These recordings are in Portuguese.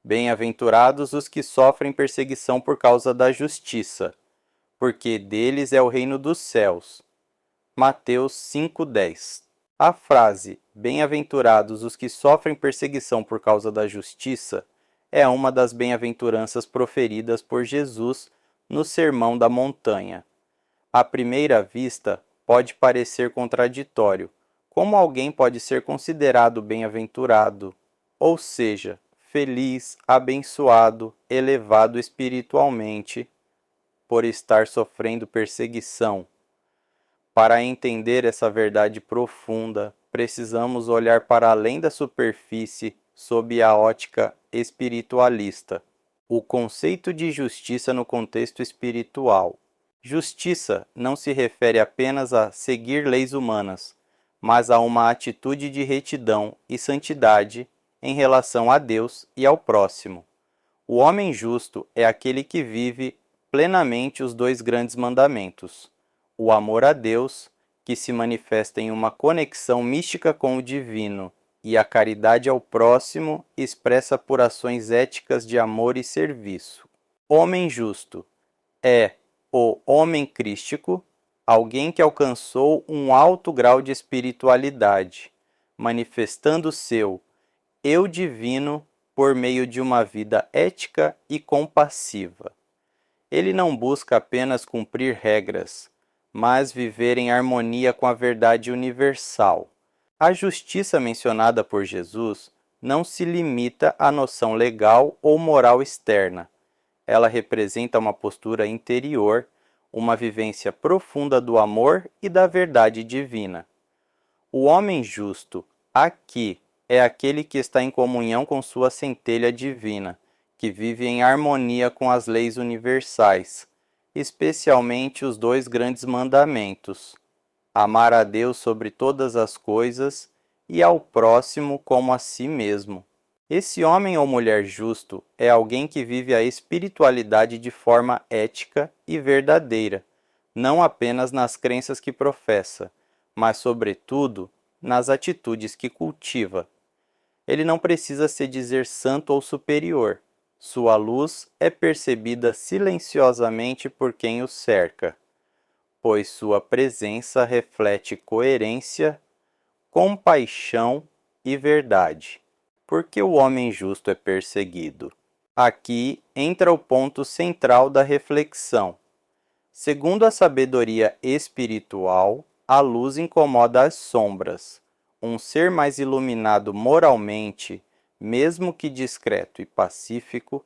Bem-aventurados os que sofrem perseguição por causa da justiça, porque deles é o reino dos céus. Mateus 5:10. A frase "Bem-aventurados os que sofrem perseguição por causa da justiça" é uma das bem-aventuranças proferidas por Jesus no Sermão da Montanha. À primeira vista, pode parecer contraditório. Como alguém pode ser considerado bem-aventurado, ou seja, feliz, abençoado, elevado espiritualmente, por estar sofrendo perseguição? Para entender essa verdade profunda, precisamos olhar para além da superfície sob a ótica espiritualista. O conceito de justiça no contexto espiritual. Justiça não se refere apenas a seguir leis humanas, mas a uma atitude de retidão e santidade em relação a Deus e ao próximo. O homem justo é aquele que vive plenamente os dois grandes mandamentos: o amor a Deus, que se manifesta em uma conexão mística com o divino, e a caridade ao próximo, expressa por ações éticas de amor e serviço. Homem justo é o homem crístico, alguém que alcançou um alto grau de espiritualidade, manifestando seu eu divino por meio de uma vida ética e compassiva. Ele não busca apenas cumprir regras, mas viver em harmonia com a verdade universal. A justiça mencionada por Jesus não se limita à noção legal ou moral externa. Ela representa uma postura interior, uma vivência profunda do amor e da verdade divina. O homem justo, aqui, é aquele que está em comunhão com sua centelha divina, que vive em harmonia com as leis universais, especialmente os dois grandes mandamentos: amar a Deus sobre todas as coisas e ao próximo como a si mesmo. Esse homem ou mulher justo é alguém que vive a espiritualidade de forma ética e verdadeira, não apenas nas crenças que professa, mas, sobretudo, nas atitudes que cultiva. Ele não precisa se dizer santo ou superior. Sua luz é percebida silenciosamente por quem o cerca, pois sua presença reflete coerência, compaixão e verdade. Por que o homem justo é perseguido? Aqui entra o ponto central da reflexão. Segundo a sabedoria espiritual, a luz incomoda as sombras. Um ser mais iluminado moralmente, mesmo que discreto e pacífico,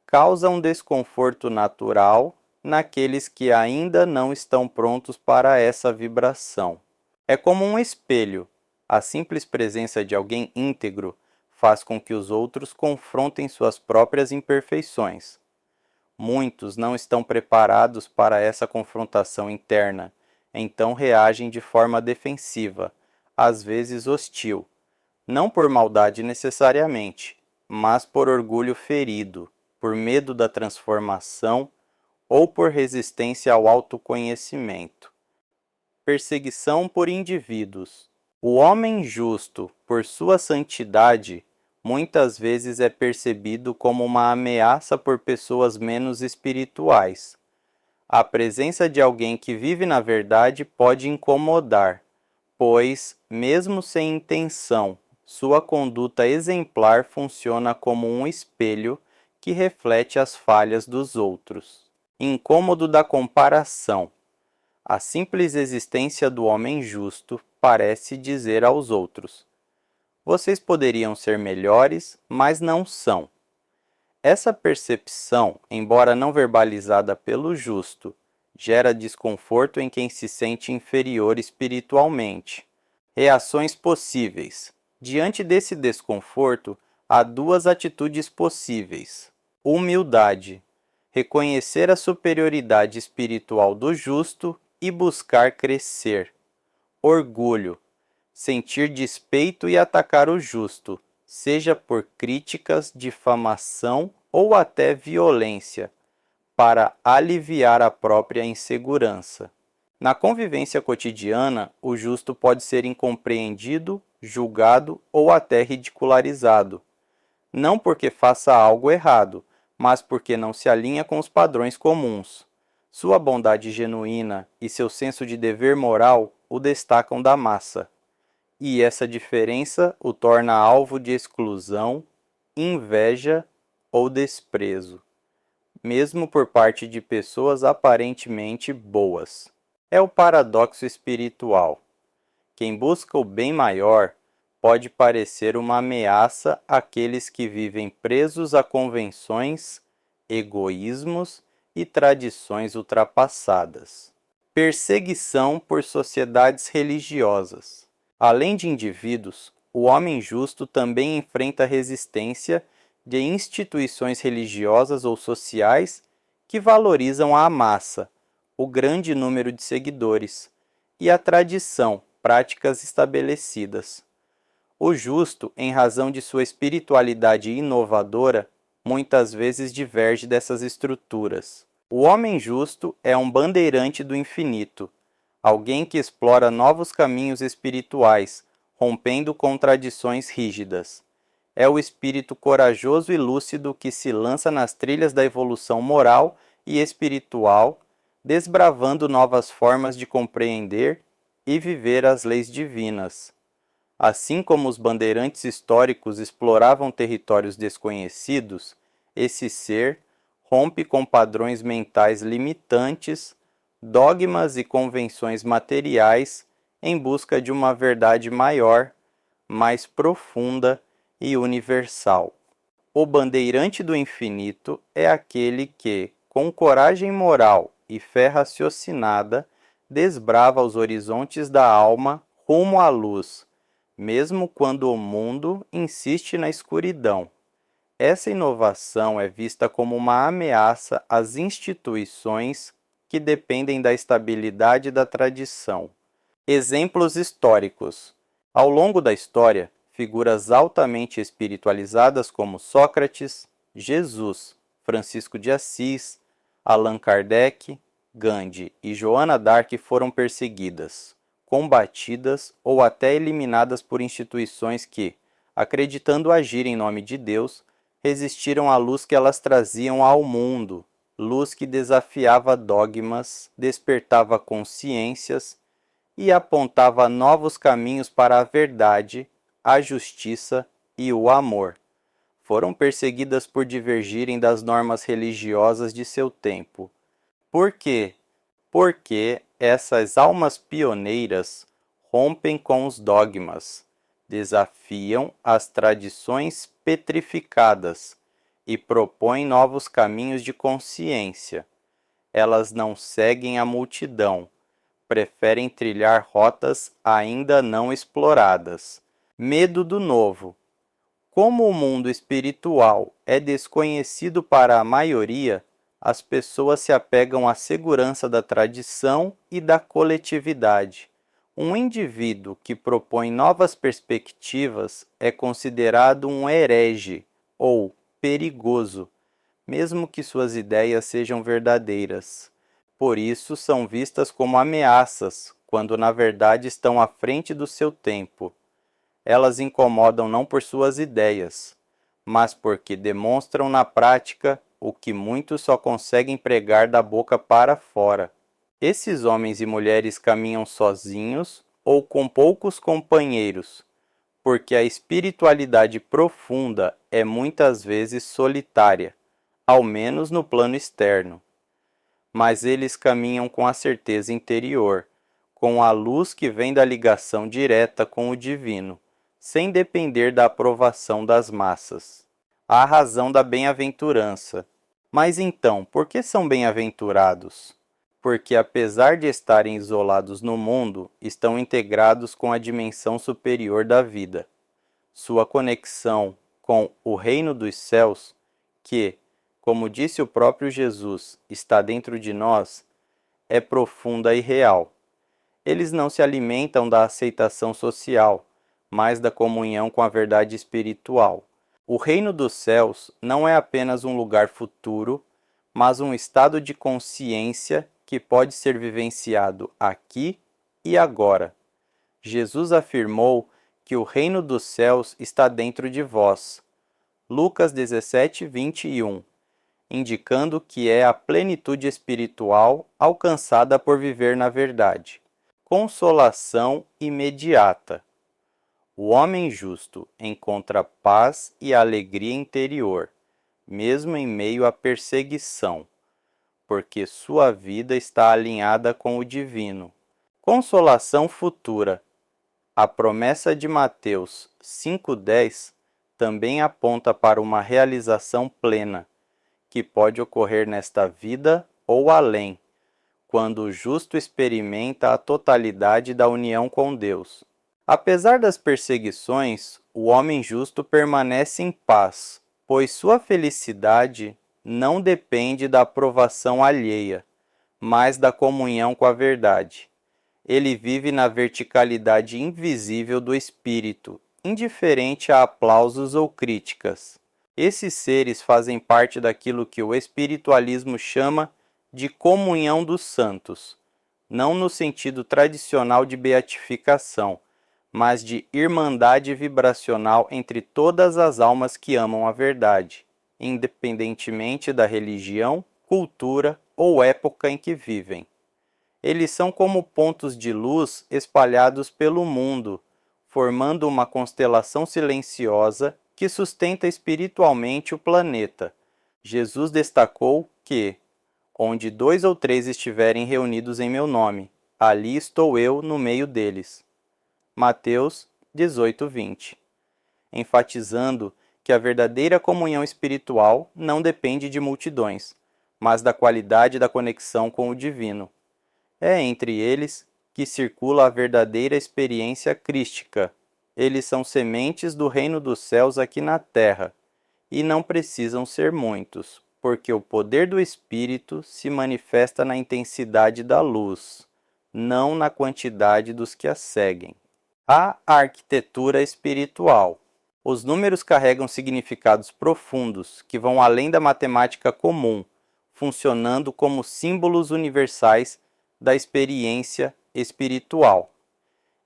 causa um desconforto natural naqueles que ainda não estão prontos para essa vibração. É como um espelho. A simples presença de alguém íntegro faz com que os outros confrontem suas próprias imperfeições. Muitos não estão preparados para essa confrontação interna, então reagem de forma defensiva, às vezes hostil, não por maldade necessariamente, mas por orgulho ferido, por medo da transformação ou por resistência ao autoconhecimento. Perseguição por indivíduos. O homem justo, por sua santidade, muitas vezes é percebido como uma ameaça por pessoas menos espirituais. A presença de alguém que vive na verdade pode incomodar, pois, mesmo sem intenção, sua conduta exemplar funciona como um espelho que reflete as falhas dos outros. Incômodo da comparação. A simples existência do homem justo parece dizer aos outros: vocês poderiam ser melhores, mas não são. Essa percepção, embora não verbalizada pelo justo, gera desconforto em quem se sente inferior espiritualmente. Reações possíveis. Diante desse desconforto, há duas atitudes possíveis: humildade, reconhecer a superioridade espiritual do justo e buscar crescer; orgulho, sentir despeito e atacar o justo, seja por críticas, difamação ou até violência, para aliviar a própria insegurança. Na convivência cotidiana, o justo pode ser incompreendido, julgado ou até ridicularizado. não porque faça algo errado, mas porque não se alinha com os padrões comuns. Sua bondade genuína e seu senso de dever moral o destacam da massa, e essa diferença o torna alvo de exclusão, inveja ou desprezo, mesmo por parte de pessoas aparentemente boas. É o paradoxo espiritual. Quem busca o bem maior pode parecer uma ameaça àqueles que vivem presos a convenções, egoísmos e tradições ultrapassadas. Perseguição por sociedades religiosas. Além de indivíduos, o homem justo também enfrenta resistência de instituições religiosas ou sociais que valorizam a massa, o grande número de seguidores, e a tradição, práticas estabelecidas. O justo, em razão de sua espiritualidade inovadora, muitas vezes diverge dessas estruturas. O homem justo é um bandeirante do infinito, alguém que explora novos caminhos espirituais, rompendo com tradições rígidas. É o espírito corajoso e lúcido que se lança nas trilhas da evolução moral e espiritual, desbravando novas formas de compreender e viver as leis divinas. Assim como os bandeirantes históricos exploravam territórios desconhecidos, esse ser rompe com padrões mentais limitantes, dogmas e convenções materiais em busca de uma verdade maior, mais profunda e universal. O bandeirante do infinito é aquele que, com coragem moral e fé raciocinada, desbrava os horizontes da alma rumo à luz, mesmo quando o mundo insiste na escuridão. Essa inovação é vista como uma ameaça às instituições que dependem da estabilidade da tradição. Exemplos históricos. Ao longo da história, figuras altamente espiritualizadas como Sócrates, Jesus, Francisco de Assis, Allan Kardec, Gandhi e Joana d'Arc foram perseguidas, combatidas ou até eliminadas por instituições que, acreditando agir em nome de Deus, resistiram à luz que elas traziam ao mundo, luz que desafiava dogmas, despertava consciências e apontava novos caminhos para a verdade, a justiça e o amor. Foram perseguidas por divergirem das normas religiosas de seu tempo. Por quê? Porque essas almas pioneiras rompem com os dogmas, desafiam as tradições petrificadas e propõem novos caminhos de consciência. Elas não seguem a multidão, preferem trilhar rotas ainda não exploradas. Medo do novo. Como o mundo espiritual é desconhecido para a maioria, as pessoas se apegam à segurança da tradição e da coletividade. Um indivíduo que propõe novas perspectivas é considerado um herege ou perigoso, mesmo que suas ideias sejam verdadeiras. Por isso são vistas como ameaças, quando na verdade estão à frente do seu tempo. Elas incomodam não por suas ideias, mas porque demonstram na prática o que muitos só conseguem pregar da boca para fora. Esses homens e mulheres caminham sozinhos ou com poucos companheiros, porque a espiritualidade profunda é muitas vezes solitária, ao menos no plano externo. Mas eles caminham com a certeza interior, com a luz que vem da ligação direta com o divino, sem depender da aprovação das massas. A razão da bem-aventurança. Mas então, por que são bem-aventurados? Porque, apesar de estarem isolados no mundo, estão integrados com a dimensão superior da vida. Sua conexão com o reino dos céus, que, como disse o próprio Jesus, está dentro de nós, é profunda e real. Eles não se alimentam da aceitação social, mas da comunhão com a verdade espiritual. O reino dos céus não é apenas um lugar futuro, mas um estado de consciência que pode ser vivenciado aqui e agora. Jesus afirmou que o reino dos céus está dentro de vós. Lucas 17, 21, indicando que é a plenitude espiritual alcançada por viver na verdade. Consolação imediata. O homem justo encontra paz e alegria interior, mesmo em meio à perseguição, porque sua vida está alinhada com o divino. Consolação futura. A promessa de Mateus 5,10 também aponta para uma realização plena, que pode ocorrer nesta vida ou além, quando o justo experimenta a totalidade da união com Deus. Apesar das perseguições, o homem justo permanece em paz, pois sua felicidade não depende da aprovação alheia, mas da comunhão com a verdade. Ele vive na verticalidade invisível do espírito, indiferente a aplausos ou críticas. Esses seres fazem parte daquilo que o espiritualismo chama de comunhão dos santos, não no sentido tradicional de beatificação, mas de irmandade vibracional entre todas as almas que amam a verdade, independentemente da religião, cultura ou época em que vivem. Eles são como pontos de luz espalhados pelo mundo, formando uma constelação silenciosa que sustenta espiritualmente o planeta. Jesus destacou que, onde 2 ou 3 estiverem reunidos em meu nome, ali estou eu no meio deles. Mateus 18, 20. Enfatizando que a verdadeira comunhão espiritual não depende de multidões, mas da qualidade da conexão com o divino. É entre eles que circula a verdadeira experiência crística. Eles são sementes do reino dos céus aqui na terra, e não precisam ser muitos, porque o poder do Espírito se manifesta na intensidade da luz, não na quantidade dos que a seguem. A arquitetura espiritual. Os números carregam significados profundos que vão além da matemática comum, funcionando como símbolos universais da experiência espiritual.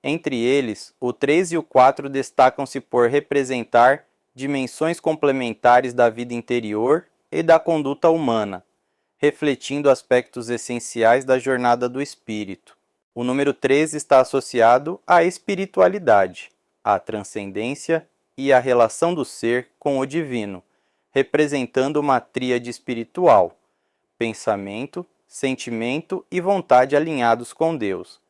Entre eles, o 3 e o 4 destacam-se por representar dimensões complementares da vida interior e da conduta humana, refletindo aspectos essenciais da jornada do espírito. O número 13 está associado à espiritualidade, à transcendência e à relação do ser com o divino, representando uma tríade espiritual: pensamento, sentimento e vontade alinhados com Deus,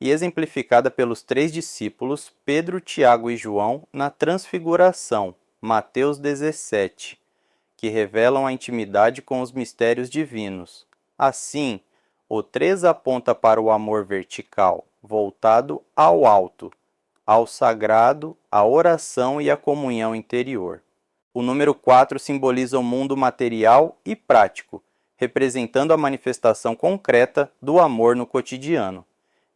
e exemplificada pelos 3 discípulos, Pedro, Tiago e João, na Transfiguração, Mateus 17, que revelam a intimidade com os mistérios divinos. Assim, o 3 aponta para o amor vertical, voltado ao alto, ao sagrado, à oração e à comunhão interior. O número 4 simboliza o mundo material e prático, representando a manifestação concreta do amor no cotidiano.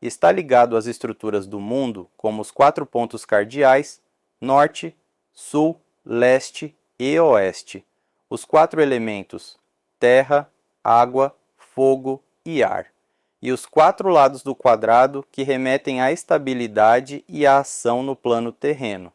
Está ligado às estruturas do mundo, como os 4 pontos cardeais, norte, sul, leste e oeste. Os 4 elementos, terra, água, fogo e ar, e os 4 lados do quadrado que remetem à estabilidade e à ação no plano terreno.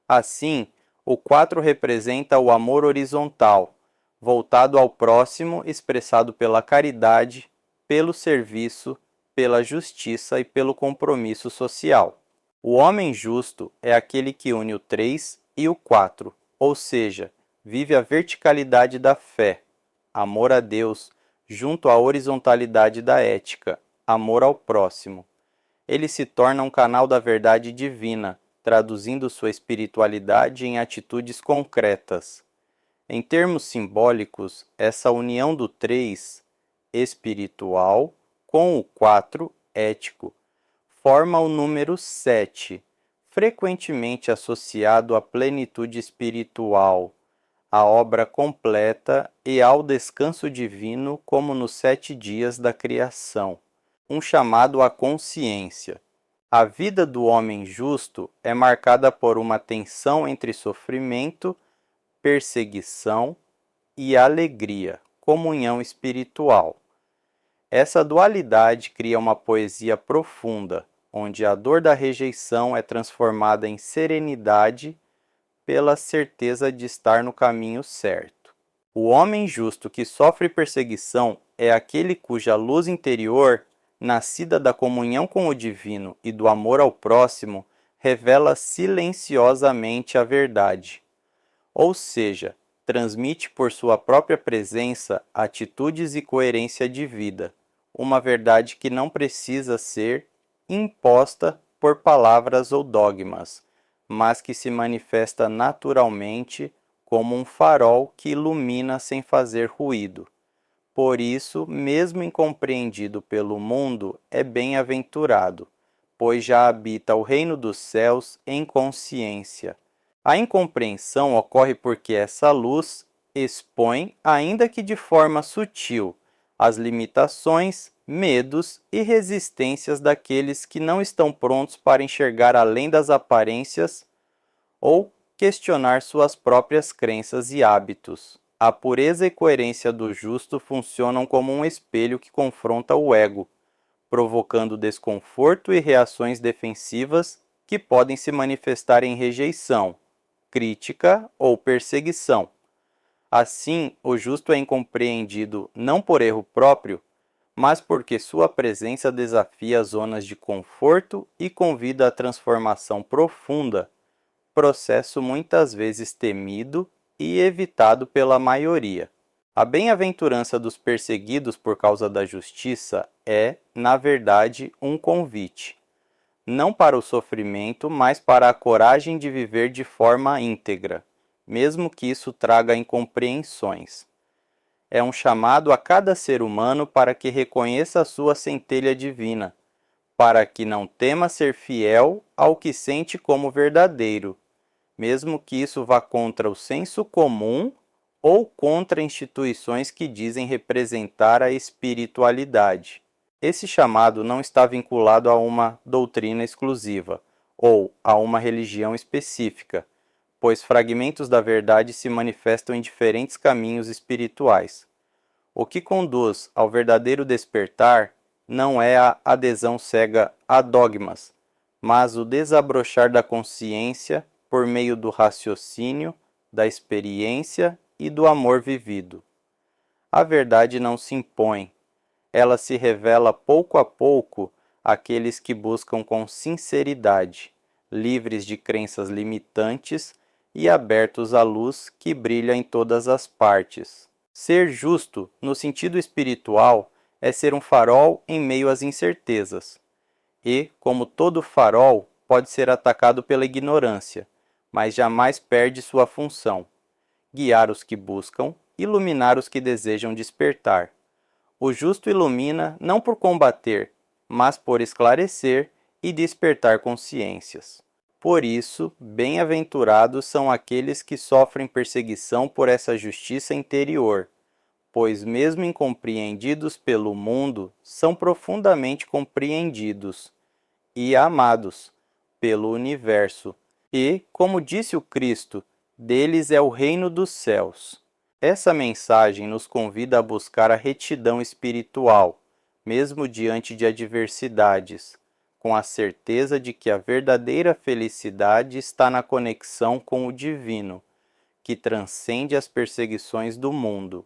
Assim, o 4 representa o amor horizontal, voltado ao próximo, expressado pela caridade, pelo serviço, pela justiça e pelo compromisso social. O homem justo é aquele que une o 3 e o 4, ou seja, vive a verticalidade da fé, amor a Deus, junto à horizontalidade da ética, amor ao próximo. Ele se torna um canal da verdade divina, traduzindo sua espiritualidade em atitudes concretas. Em termos simbólicos, essa união do 3, espiritual, com o 4, ético, forma o número 7, frequentemente associado à plenitude espiritual, à obra completa e ao descanso divino, como nos 7 dias da criação, um chamado à consciência. A vida do homem justo é marcada por uma tensão entre sofrimento, perseguição e alegria, comunhão espiritual. Essa dualidade cria uma poesia profunda, onde a dor da rejeição é transformada em serenidade, pela certeza de estar no caminho certo. O homem justo que sofre perseguição é aquele cuja luz interior, nascida da comunhão com o divino e do amor ao próximo, revela silenciosamente a verdade. Ou seja, transmite por sua própria presença atitudes e coerência de vida, uma verdade que não precisa ser imposta por palavras ou dogmas, mas que se manifesta naturalmente como um farol que ilumina sem fazer ruído. Por isso, mesmo incompreendido pelo mundo, é bem-aventurado, pois já habita o reino dos céus em consciência. A incompreensão ocorre porque essa luz expõe, ainda que de forma sutil, as limitações, medos e resistências daqueles que não estão prontos para enxergar além das aparências ou questionar suas próprias crenças e hábitos. A pureza e coerência do justo funcionam como um espelho que confronta o ego, provocando desconforto e reações defensivas que podem se manifestar em rejeição, crítica ou perseguição. Assim, o justo é incompreendido não por erro próprio, mas porque sua presença desafia zonas de conforto e convida à transformação profunda, processo muitas vezes temido e evitado pela maioria. A bem-aventurança dos perseguidos por causa da justiça é, na verdade, um convite, não para o sofrimento, mas para a coragem de viver de forma íntegra, mesmo que isso traga incompreensões. É um chamado a cada ser humano para que reconheça a sua centelha divina, para que não tema ser fiel ao que sente como verdadeiro, mesmo que isso vá contra o senso comum ou contra instituições que dizem representar a espiritualidade. Esse chamado não está vinculado a uma doutrina exclusiva ou a uma religião específica, pois fragmentos da verdade se manifestam em diferentes caminhos espirituais. O que conduz ao verdadeiro despertar não é a adesão cega a dogmas, mas o desabrochar da consciência por meio do raciocínio, da experiência e do amor vivido. A verdade não se impõe, ela se revela pouco a pouco àqueles que buscam com sinceridade, livres de crenças limitantes e abertos à luz que brilha em todas as partes. Ser justo, no sentido espiritual, é ser um farol em meio às incertezas. E, como todo farol, pode ser atacado pela ignorância, mas jamais perde sua função: guiar os que buscam, iluminar os que desejam despertar. O justo ilumina não por combater, mas por esclarecer e despertar consciências. Por isso, bem-aventurados são aqueles que sofrem perseguição por essa justiça interior, pois mesmo incompreendidos pelo mundo, são profundamente compreendidos e amados pelo universo. E, como disse o Cristo, deles é o reino dos céus. Essa mensagem nos convida a buscar a retidão espiritual, mesmo diante de adversidades, com a certeza de que a verdadeira felicidade está na conexão com o divino, que transcende as perseguições do mundo.